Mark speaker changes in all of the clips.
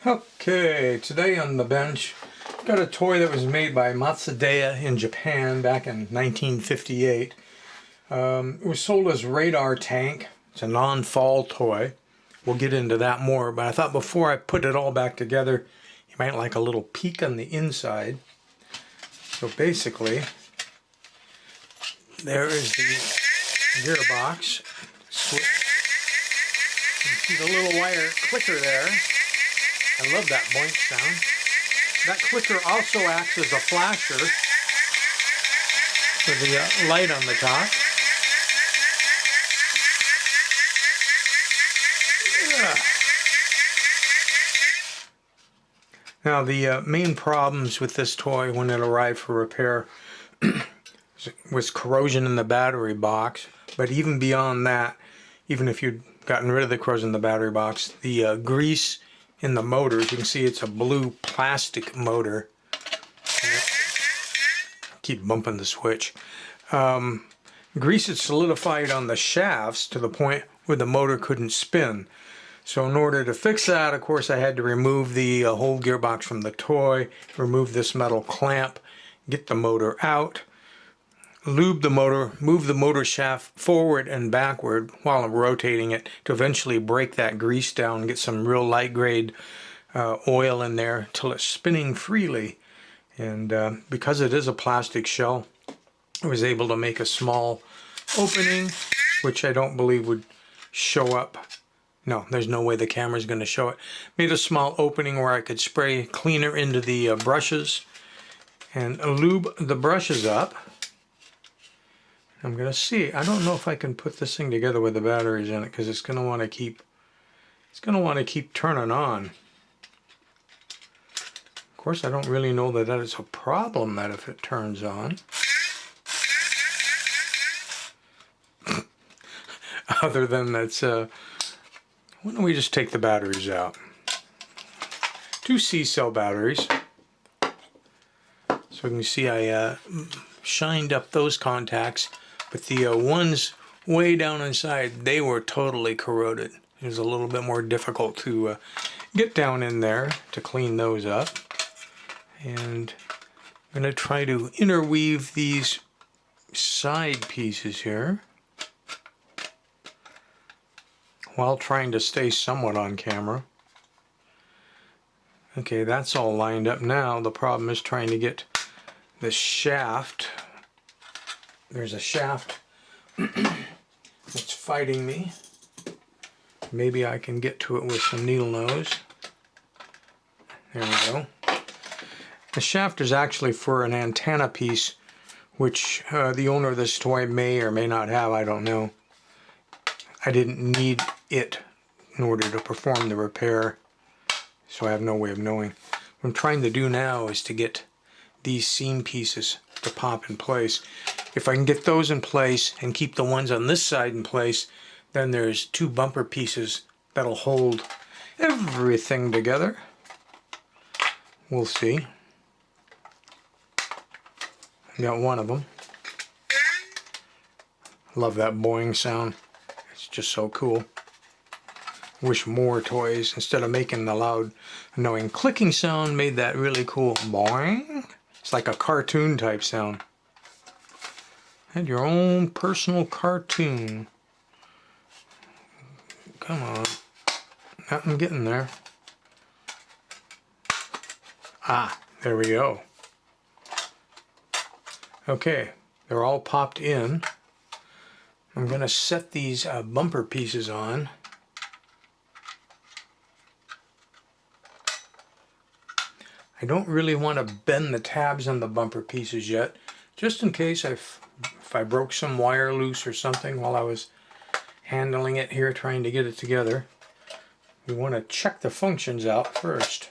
Speaker 1: Okay, today on the bench, got a toy that was made by Masudaya in Japan back in 1958. It was sold as Radar Tank. It's a non-fall toy. We'll get into that more, but I thought before I put it all back together, you might like a little peek on the inside. So basically, there is the gearbox switch. You can see the little wire clicker there. I love that boink sound. That clicker also acts as a flasher with the light on the top. Yeah. Now the main problems with this toy when it arrived for repair was corrosion in the battery box. But even beyond that, even if you'd gotten rid of the corrosion in the battery box, the grease in the motors, you can see it's a blue plastic motor. Keep bumping the switch. Grease had solidified on the shafts to the point where the motor couldn't spin. So in order to fix that, of course, I had to remove the whole gearbox from the toy, remove this metal clamp, get the motor out, lube the motor, move the motor shaft forward and backward while I'm rotating it to eventually break that grease down and get some real light grade oil in there till it's spinning freely. And because it is a plastic shell, I was able to make a small opening, which I don't believe would show up. No, there's no way the camera's going to show it. Made a small opening where I could spray cleaner into the brushes and lube the brushes up. I'm going to see. I don't know if I can put this thing together with the batteries in it because it's going to want to keep turning on. Of course, I don't really know that is a problem that if it turns on. Other than that's why don't we just take the batteries out? 2 C-cell batteries. So you can see I shined up those contacts. But the ones way down inside, they were totally corroded. It was a little bit more difficult to get down in there to clean those up. And I'm going to try to interweave these side pieces here while trying to stay somewhat on camera. Okay, that's all lined up now. The problem is trying to get the shaft. There's a shaft that's fighting me. Maybe I can get to it with some needle nose. There we go. The shaft is actually for an antenna piece, which the owner of this toy may or may not have, I don't know. I didn't need it in order to perform the repair, so I have no way of knowing. What I'm trying to do now is to get these seam pieces to pop in place. If I can get those in place and keep the ones on this side in place, then there's 2 bumper pieces that'll hold everything together. We'll see. I got one of them. Love that boing sound. It's just so cool. Wish more toys, instead of making the loud annoying clicking sound, made that really cool boing. It's like a cartoon type sound. Had your own personal cartoon. Come on. I'm getting there. Ah, there we go. Okay, they're all popped in. I'm going to set these bumper pieces on. I don't really want to bend the tabs on the bumper pieces yet, just in case if I broke some wire loose or something while I was handling it here, trying to get it together. We want to check the functions out first.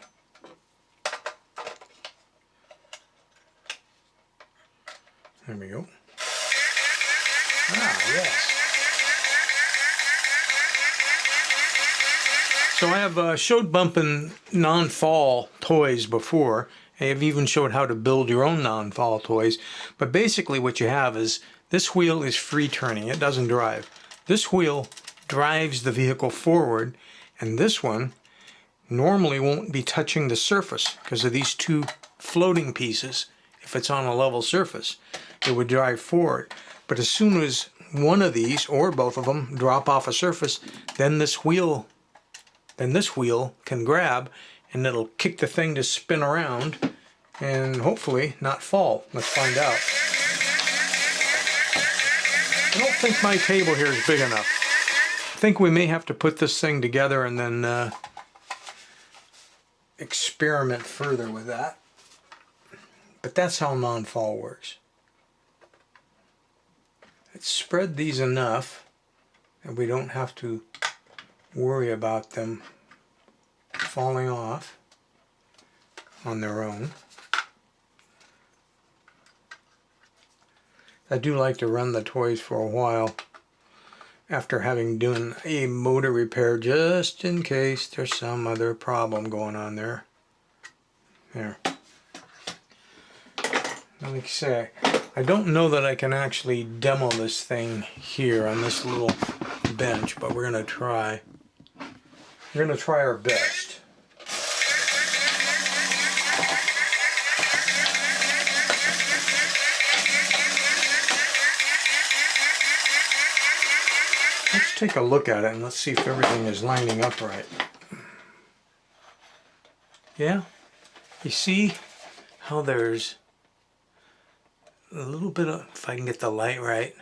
Speaker 1: There we go. Ah, yes. So I have showed bumping non-fall toys before. I have even showed how to build your own non-fall toys. But basically what you have is this wheel is free turning. It doesn't drive. This wheel drives the vehicle forward, and this one normally won't be touching the surface because of these two floating pieces. If it's on a level surface, it would drive forward. But as soon as one of these or both of them drop off a surface, then this wheel can grab and it'll kick the thing to spin around and hopefully not fall. Let's find out. I don't think my table here is big enough. I think we may have to put this thing together and then experiment further with that. But that's how non-fall works. Let's spread these enough that we don't have to worry about them falling off on their own. I do like to run the toys for a while after having done a motor repair, just in case there's some other problem going on there. There. Like I say, I don't know that I can actually demo this thing here on this little bench, but we're going to try. We're going to try our best. Let's take a look at it and let's see if everything is lining up right. Yeah? You see how there's a little bit of, if I can get the light right,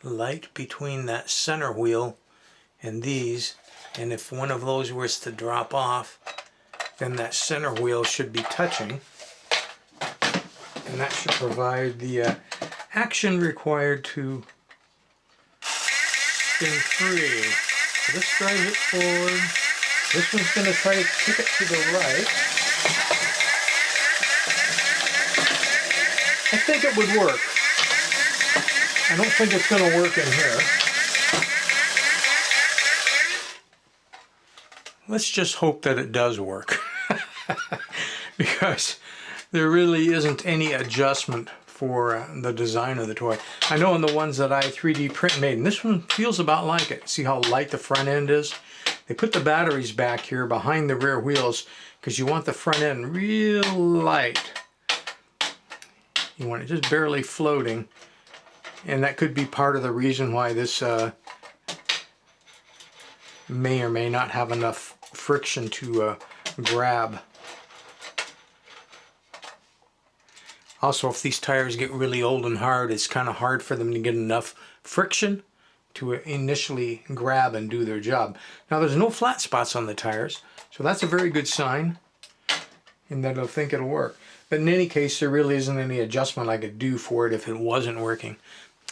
Speaker 1: light between that center wheel and these, and if one of those was to drop off, then that center wheel should be touching, and that should provide the action required to spin free. So this drives it forward. This one's going to try to kick it to the right. I think it would work. I don't think it's going to work in here. Let's just hope that it does work. Because there really isn't any adjustment for the design of the toy. I know in the ones that I 3D print made, and this one feels about like it. See how light the front end is? They put the batteries back here behind the rear wheels because you want the front end real light. You want it just barely floating, and that could be part of the reason why this may or may not have enough friction to grab. Also, if these tires get really old and hard, it's kind of hard for them to get enough friction to initially grab and do their job. Now, there's no flat spots on the tires, so that's a very good sign, and that I think it'll work. But in any case, there really isn't any adjustment I could do for it if it wasn't working.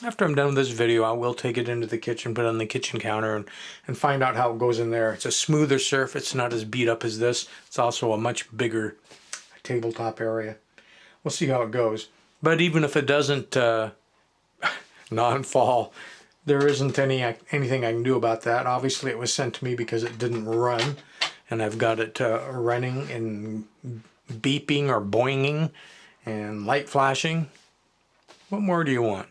Speaker 1: After I'm done with this video, I will take it into the kitchen, put it on the kitchen counter, and find out how it goes in there. It's a smoother surface, not as beat up as this. It's also a much bigger tabletop area. We'll see how it goes. But even if it doesn't non-fall, there isn't anything I can do about that. Obviously, it was sent to me because it didn't run, and I've got it running and beeping or boinging and light flashing. What more do you want?